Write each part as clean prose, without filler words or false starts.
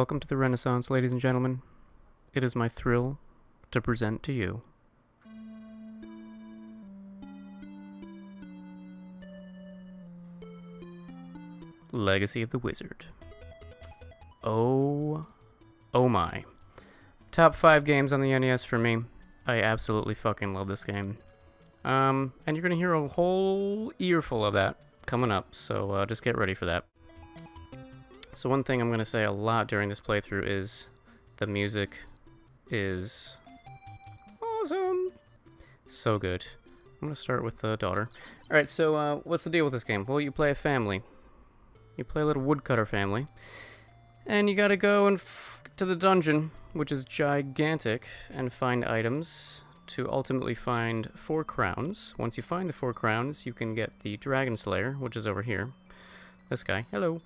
Welcome to the Renaissance, ladies and gentlemen. It is my thrill to present to you Legacy of the Wizard. Oh my. Top 5 games on the NES for me. I absolutely fucking love this game. And you're gonna hear a whole earful of that coming up, so just get ready for that. So one thing I'm going to say a lot during this playthrough is the music is awesome. So good. I'm going to start with the daughter. Alright, so what's the deal with this game? Well, you play a family. You play a little woodcutter family. And you got to go to the dungeon, which is gigantic, and find items to ultimately find 4 crowns. Once you find the 4 crowns, you can get the Dragon Slayer, which is over here. This guy. Hello.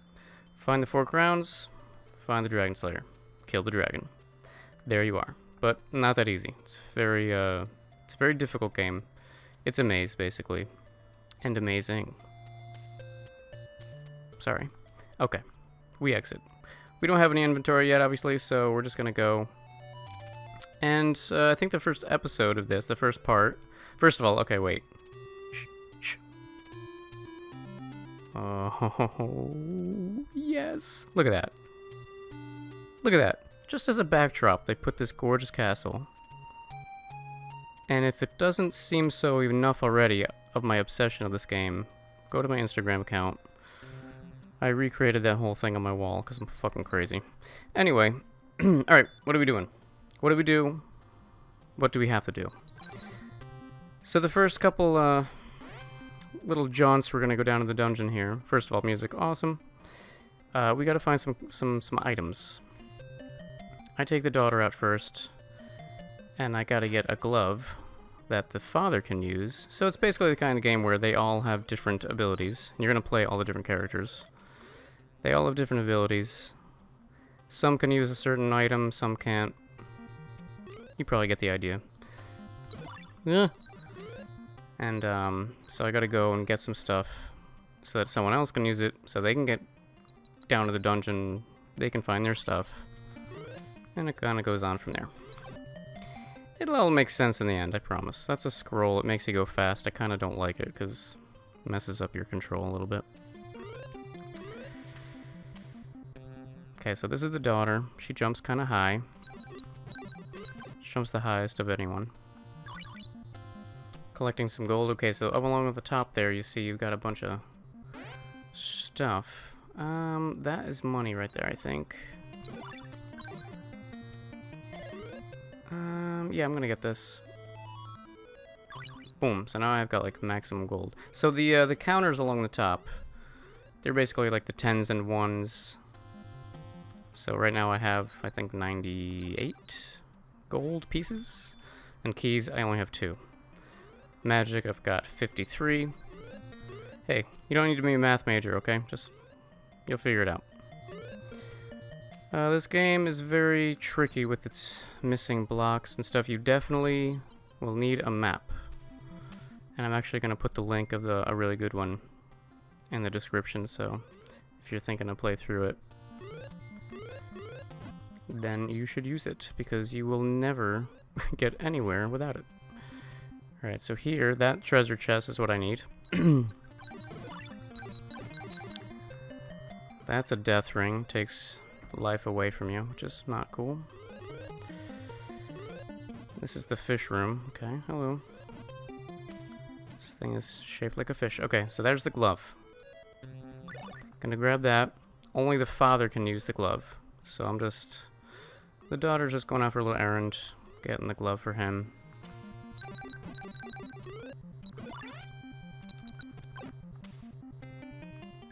Find the 4 crowns, find the Dragon Slayer, kill the dragon. There you are. But not that easy. It's a very difficult game. It's a maze, basically. And amazing. Sorry. Okay. We exit. We don't have any inventory yet, obviously, so we're just gonna go. And I think the first episode of this, the first part... First of all, okay, wait. Shh. Oh, yes. Look at that. Look at that. Just as a backdrop, they put this gorgeous castle. And if it doesn't seem so enough already of my obsession of this game, go to my Instagram account. I recreated that whole thing on my wall because I'm fucking crazy. Anyway, alright, what are we doing? What do we do? What do we have to do? So the first couple, little jaunts, we're gonna go down to the dungeon here. First of all, music, awesome. We gotta find some items. I take the daughter out first, and I gotta get a glove that the father can use. So it's basically the kind of game where they all have different abilities. You're gonna play all the different characters. They all have different abilities. Some can use a certain item, some can't. You probably get the idea. Yeah. And, so I gotta go and get some stuff so that someone else can use it, so they can get down to the dungeon, they can find their stuff, and it kinda goes on from there. It'll all make sense in the end, I promise. That's a scroll, it makes you go fast. I kinda don't like it, because it messes up your control a little bit. Okay, so this is the daughter. She jumps kinda high. She jumps the highest of anyone. Collecting some gold. Okay, so up along at the top there, you see you've got a bunch of stuff. That is money right there, I think. Yeah, I'm gonna get this. Boom, so now I've got, like, maximum gold. So the counters along the top, they're basically like the 10s and 1s. So right now I have, I think, 98 gold pieces. And keys, I only have 2. Magic, I've got 53. Hey, you don't need to be a math major, okay? Just, you'll figure it out. This game is very tricky with its missing blocks and stuff. You definitely will need a map. And I'm actually going to put the link of a really good one in the description, so if you're thinking to play through it, then you should use it, because you will never get anywhere without it. Alright, so here, that treasure chest is what I need. That's a death ring. Takes life away from you, which is not cool. This is the fish room. Okay, hello. This thing is shaped like a fish. Okay, so there's the glove. Gonna grab that. Only the father can use the glove. So I'm just... The daughter's just going out for a little errand, getting the glove for him.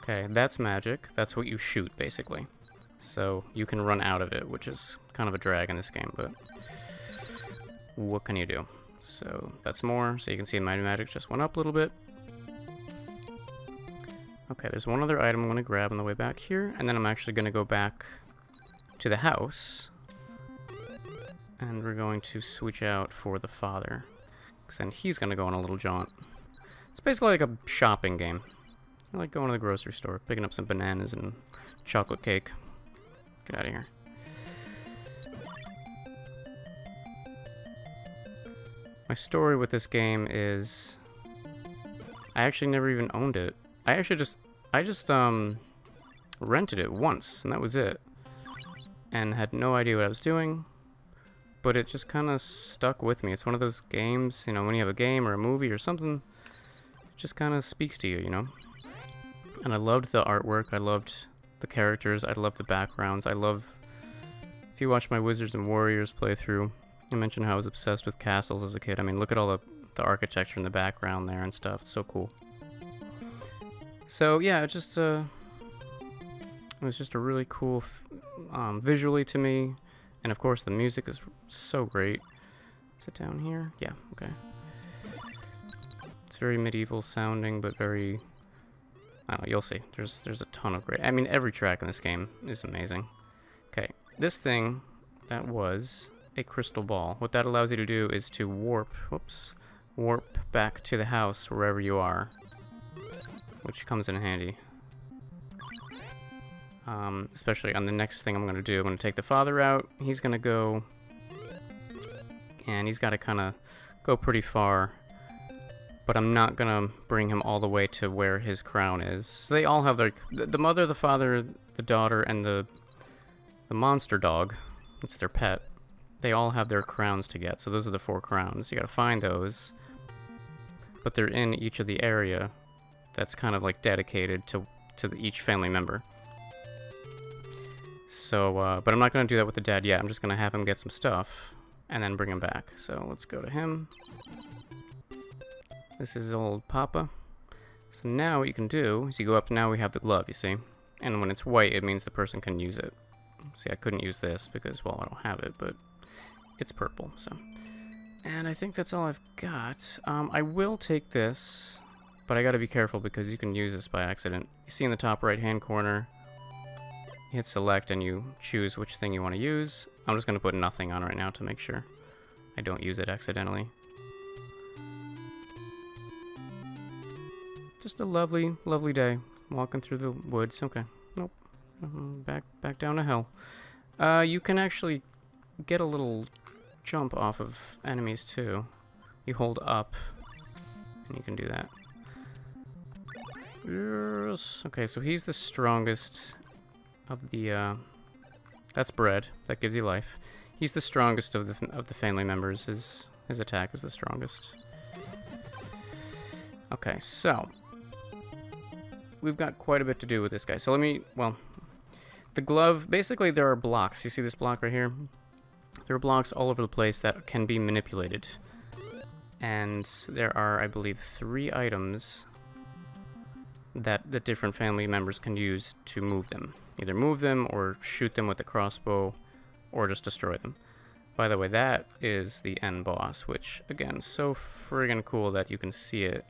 Okay, that's magic. That's what you shoot, basically. So you can run out of it, which is kind of a drag in this game, but what can you do? So that's more. So you can see my magic just went up a little bit. Okay, there's one other item I'm going to grab on the way back here, and then I'm actually going to go back to the house, and we're going to switch out for the father, because then he's going to go on a little jaunt. It's basically like a shopping game. I like going to the grocery store, picking up some bananas and chocolate cake. Get out of here. My story with this game is I actually never even owned it. I just rented it once, and that was it. And had no idea what I was doing, but it just kind of stuck with me. It's one of those games, you know, when you have a game or a movie or something, it just kind of speaks to you, you know? And I loved the artwork, I loved the characters, I loved the backgrounds, if you watch my Wizards and Warriors playthrough, I mentioned how I was obsessed with castles as a kid. I mean, look at all the architecture in the background there and stuff, it's so cool. So yeah, it was just a really cool, visually to me, and of course the music is so great. Is it down here? Yeah, okay. It's very medieval sounding, but very, I don't know, you'll see. There's a ton of great, I mean, every track in this game is amazing. Okay, this thing, that was a crystal ball. What that allows you to do is to warp back to the house wherever you are, which comes in handy. Especially on the next thing I'm going to do. I'm going to take the father out. He's going to go, and he's got to kind of go pretty far, but I'm not going to bring him all the way to where his crown is. So they all have their, the mother, the father, the daughter, and the monster dog, it's their pet, they all have their crowns to get. So those are the 4 crowns. You got to find those, but they're in each of the area that's kind of like dedicated to each family member. So, but I'm not going to do that with the dad yet. I'm just going to have him get some stuff and then bring him back. So let's go to him. This is old Papa. So now what you can do is you go up, now we have the glove, you see? And when it's white, it means the person can use it. See, I couldn't use this because, well, I don't have it, but it's purple, so. And I think that's all I've got. I will take this, but I gotta be careful because you can use this by accident. You see in the top right-hand corner, you hit select and you choose which thing you want to use. I'm just gonna put nothing on right now to make sure I don't use it accidentally. Just a lovely, lovely day. Walking through the woods. Okay. Nope. Back down to hell. You can actually get a little jump off of enemies too. You hold up and you can do that. Yes. Okay, so he's the strongest of the that's bread. That gives you life. He's the strongest of the family members. His attack is the strongest. Okay, so we've got quite a bit to do with this guy. So the glove, basically there are blocks. You see this block right here? There are blocks all over the place that can be manipulated. And there are, I believe, 3 items that the different family members can use to move them. Either move them, or shoot them with a crossbow, or just destroy them. By the way, that is the end boss, which, again, so friggin' cool that you can see it.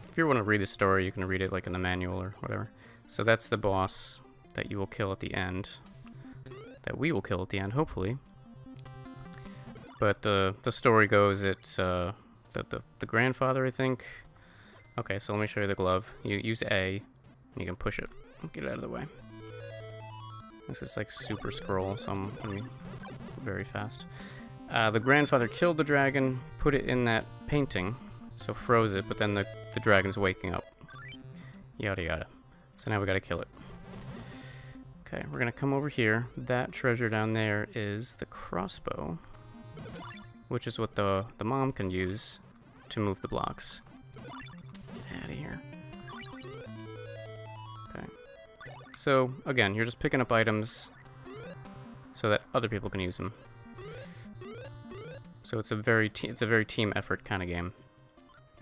If you want to read the story, you can read it like in the manual or whatever. So that's the boss that you will kill at the end. That we will kill at the end, hopefully. But the story goes, it's the grandfather, I think. Okay, so let me show you the glove. You use A, and you can push it. Get it out of the way. This is like super scroll, so I'm gonna be very fast. The grandfather killed the dragon, put it in that painting, so froze it, but then the dragon's waking up. Yada yada. So now we gotta kill it. Okay, we're gonna come over here. That treasure down there is the crossbow, which is what the mom can use to move the blocks. Get out of here. Okay. So again, you're just picking up items so that other people can use them. So it's a very team effort kind of game.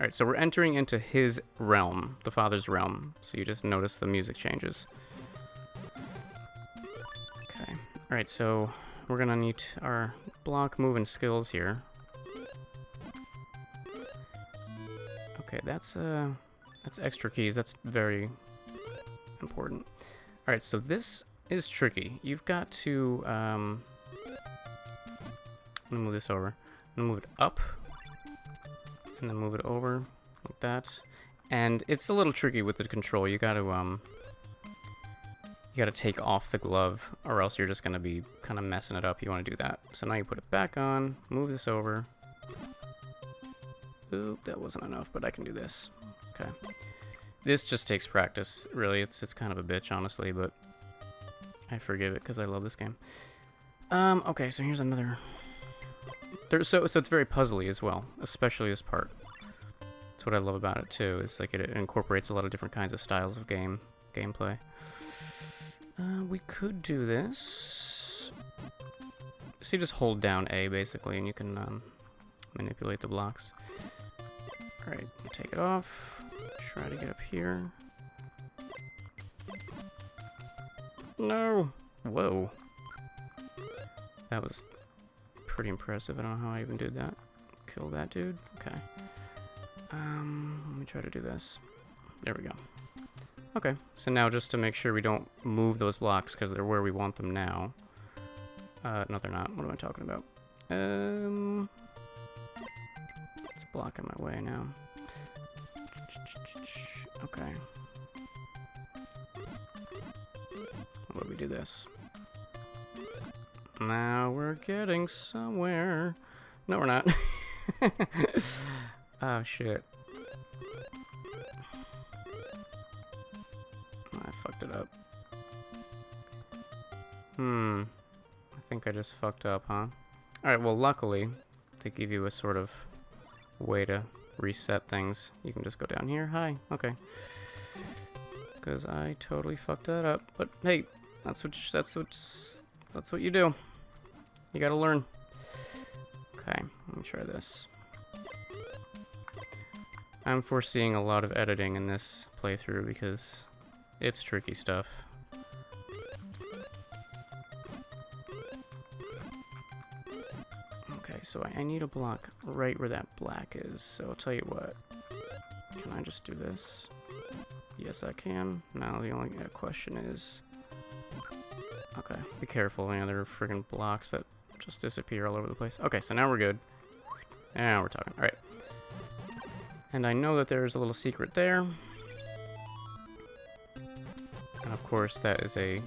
All right, so we're entering into his realm, the father's realm. So you just notice the music changes. Okay. All right, so we're gonna need our block moving skills here. Okay, that's extra keys. That's very important. All right, so this is tricky. You've got to I'm gonna move this over. I'm gonna move it up, and then move it over like that. And it's a little tricky with the control. You gotta take off the glove, or else you're just gonna be kind of messing it up. You want to do that. So now you put it back on, move this over, Oop, that wasn't enough, but I can do this. Okay. This just takes practice, really. It's kind of a bitch, honestly, but I forgive it because I love this game. Okay, so here's another... So it's very puzzly as well, especially this part. That's what I love about it, too, is like it incorporates a lot of different kinds of styles of gameplay. We could do this. So you just hold down A, basically, and you can manipulate the blocks. Alright, take it off. Try to get up here. No! Whoa. That was pretty impressive. I don't know how I even did that. Kill that dude. Okay. Let me try to do this. There we go. Okay, so now just to make sure we don't move those blocks because they're where we want them now. No, they're not. What am I talking about? It's blocking my way now. Okay. How about we do this? Now we're getting somewhere. No, we're not. Oh, shit. I fucked it up. I think I just fucked up, huh? Alright, well, luckily, to give you a sort of way to reset things, you can just go down here. Hi. Okay. Because I totally fucked that up. But hey, that's what you do. You gotta learn. Okay, let me try this. I'm foreseeing a lot of editing in this playthrough because it's tricky stuff. Okay, so I need a block right where that black is, so I'll tell you what. Can I just do this? Yes, I can. Now the only question is... Okay, be careful, there are friggin' blocks that just disappear all over the place. Okay, so now we're good. Now we're talking. Alright. And I know that there's a little secret there. And of course, that is a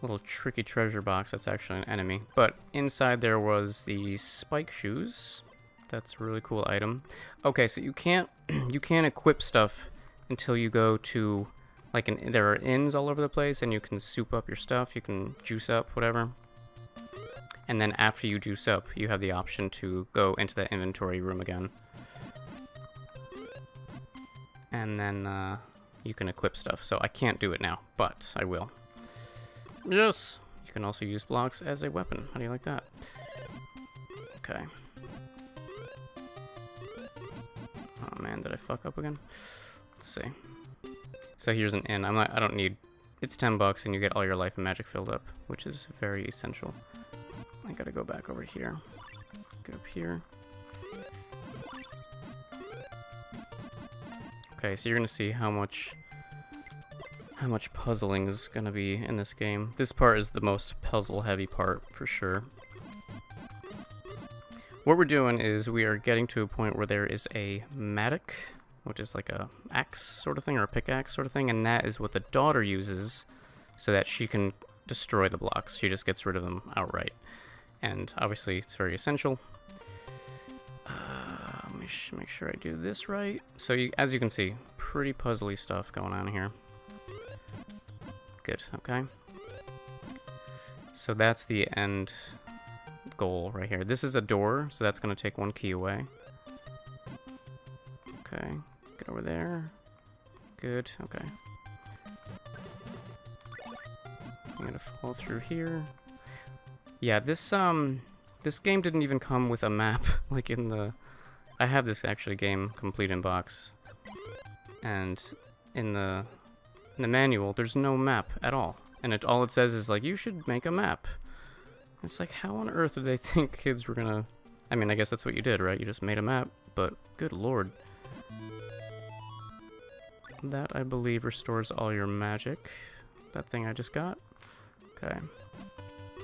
little tricky treasure box that's actually an enemy. But inside there was the spike shoes. That's a really cool item. Okay, so you can't equip stuff until you go to, like, there are inns all over the place, and you can soup up your stuff, you can juice up, whatever. And then after you juice up, you have the option to go into the inventory room again. And then you can equip stuff. So I can't do it now, but I will. Yes! You can also use blocks as a weapon. How do you like that? Okay. Oh man, did I fuck up again? Let's see. So here's an inn. I don't need... It's $10 and you get all your life and magic filled up, which is very essential. I gotta go back over here. Get up here. Okay, so you're gonna see how much puzzling is gonna be in this game. This part is the most puzzle-heavy part, for sure. What we're doing is we are getting to a point where there is a Mattock, which is like a axe sort of thing, or a pickaxe sort of thing, and that is what the daughter uses so that she can destroy the blocks. She just gets rid of them outright. And obviously it's very essential. Let me make sure I do this right. So as you can see, pretty puzzly stuff going on here. Good, okay. So that's the end goal right here. This is a door, so that's going to take one key away. Okay, get over there. Good, okay. I'm going to fall through here. Yeah, this game didn't even come with a map, like in the... I have this actually game complete in box, and in the manual, there's no map at all. And all it says is, like, you should make a map. It's like, how on earth did they think kids were gonna... I mean, I guess that's what you did, right? You just made a map, but good lord. That, I believe, restores all your magic. That thing I just got. Okay.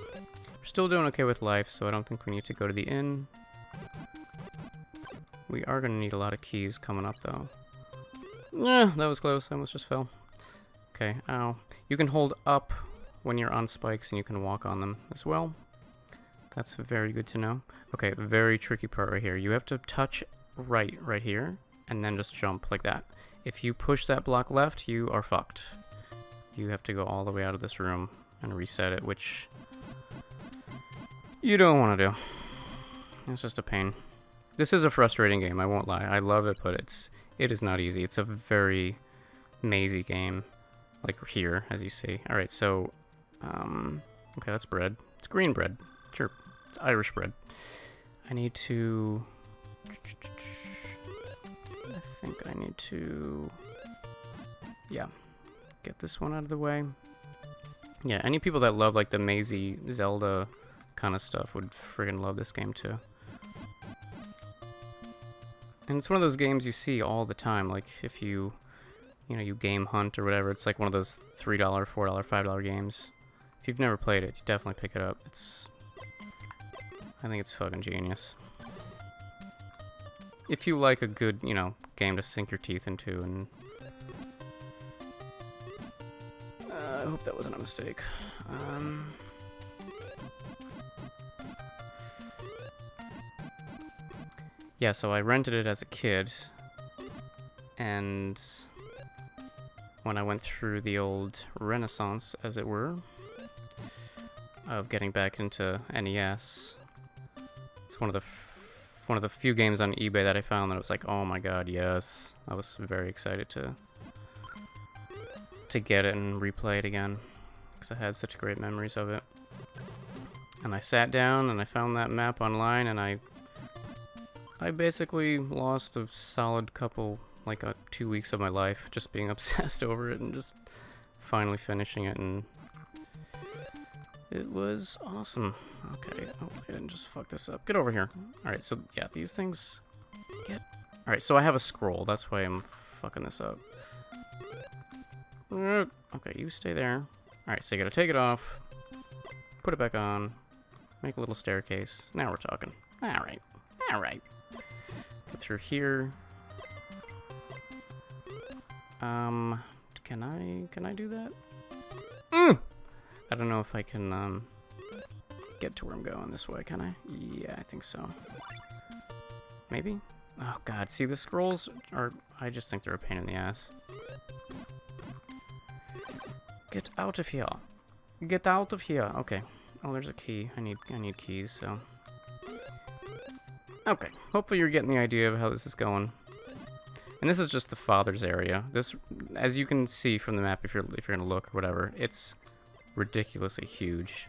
We're still doing okay with life, so I don't think we need to go to the inn. We are going to need a lot of keys coming up, though. Yeah, that was close. I almost just fell. Okay, ow. You can hold up when you're on spikes, and you can walk on them as well. That's very good to know. Okay, very tricky part right here. You have to touch right here, and then just jump like that. If you push that block left, you are fucked. You have to go all the way out of this room and reset it, which you don't want to do. It's just a pain. This is a frustrating game, I won't lie. I love it, but it is not easy. It's a very mazy game, like here, as you see. Alright, so, okay, that's bread. It's green bread. Sure, it's Irish bread. I need to... I think I need to... Yeah, get this one out of the way. Yeah, any people that love, like, the mazy Zelda kind of stuff would friggin' love this game, too. And it's one of those games you see all the time, like, if you you game hunt or whatever, it's like one of those $3, $4, $5 games. If you've never played it, you definitely pick it up. I think it's fucking genius. If you like a good, game to sink your teeth into, and... I hope that wasn't a mistake. Yeah, so I rented it as a kid, and when I went through the old renaissance, as it were, of getting back into NES, it's one of the few games on eBay that I found that I was like, oh my god, yes. I was very excited to get it and replay it again, because I had such great memories of it. And I sat down and I found that map online, and I basically lost a solid couple, like 2 weeks of my life just being obsessed over it and just finally finishing it, and it was awesome. Okay, hopefully I didn't just fuck this up. Get over here. Alright, so yeah, these things Alright, so I have a scroll, that's why I'm fucking this up. Okay, you stay there. Alright, so you gotta take it off, put it back on, make a little staircase. Now we're talking. Alright. Get through here. Can I do that? I don't know if I can, get to where I'm going this way, can I? Yeah, I think so. Maybe? Oh god, see, the scrolls are... I just think they're a pain in the ass. Get out of here. Get out of here. Okay. Oh, there's a key. I need keys, so... Okay. Hopefully you're getting the idea of how this is going. And this is just the father's area. This, as you can see from the map, if you're gonna look or whatever, it's ridiculously huge.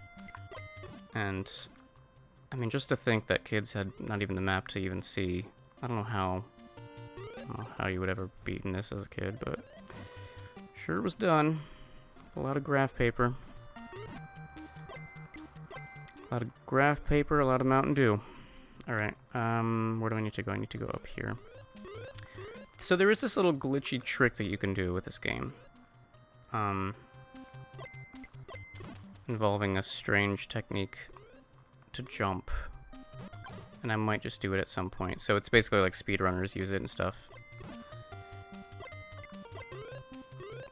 And I mean, just to think that kids had not even the map to even see. I don't know how you would ever beaten this as a kid, but sure was done. With a lot of graph paper. A lot of graph paper, a lot of Mountain Dew. Alright, where do I need to go? I need to go up here. So there is this little glitchy trick that you can do with this game. Involving a strange technique to jump. And I might just do it at some point. So it's basically like speedrunners use it and stuff.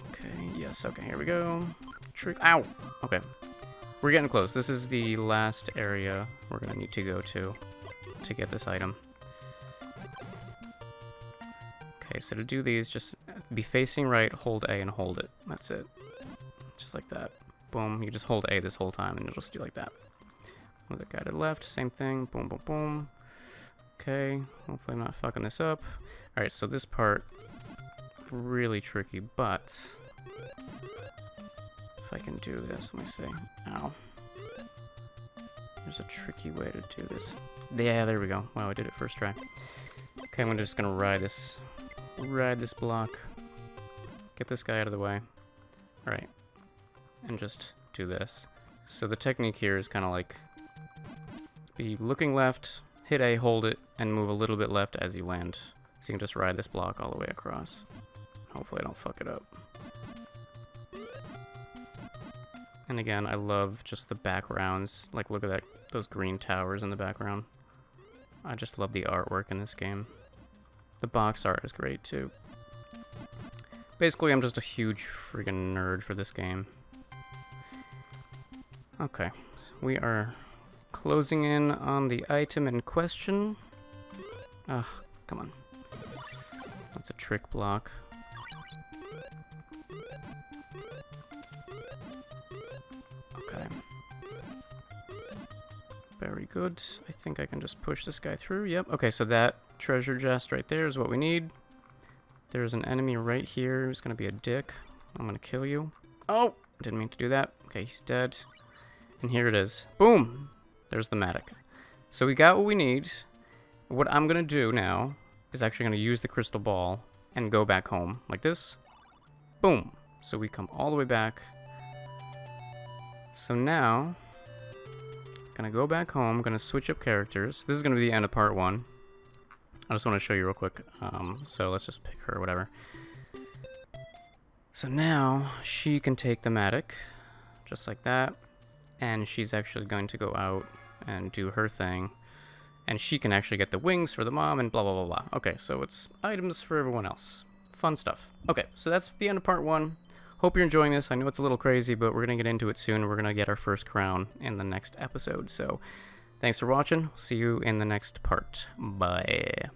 Okay, yes, okay, here we go. Trick. Ow! Okay. We're getting close. This is the last area we're gonna need to go to get this item. Okay, so to do these, just be facing right, hold A, and hold it. That's it. Just like that. Boom. You just hold A this whole time, and you'll just do like that. With the guy to the left, same thing. Boom, boom, boom. Okay. Hopefully I'm not fucking this up. Alright, so this part, really tricky, but... if I can do this, let me see. Ow. There's a tricky way to do this. Yeah, there we go. Wow, I did it first try. Okay, I'm just gonna ride this block. Get this guy out of the way. Alright. And just do this. So the technique here is kind of like be looking left, hit A, hold it, and move a little bit left as you land. So you can just ride this block all the way across. Hopefully I don't fuck it up. And again, I love just the backgrounds. Like, look at that, those green towers in the background. I just love the artwork in this game. The box art is great, too. Basically, I'm just a huge freaking nerd for this game. Okay, we are closing in on the item in question. Ugh, Come on. That's a trick block. Okay. Very good. I think I can just push this guy through. Yep. Okay, so that treasure chest right there is what we need. There's an enemy right here who's going to be a dick. I'm going to kill you. Oh! Didn't mean to do that. Okay, he's dead. And here it is. Boom! There's the Mattock. So we got what we need. What I'm going to do now is actually going to use the crystal ball and go back home. Like this. Boom! So we come all the way back. So now, I'm going to go back home. I'm going to switch up characters. This is going to be the end of part 1. I just want to show you real quick. So let's just pick her or whatever. So now she can take the Mattock, just like that, and she's actually going to go out and do her thing, and she can actually get the wings for the mom and blah blah blah blah. Okay, so it's items for everyone else. Fun stuff. Okay, so that's the end of part 1. Hope you're enjoying this. I know it's a little crazy, but we're gonna get into it soon. We're gonna get our first crown in the next episode. So thanks for watching. See you in the next part. Bye.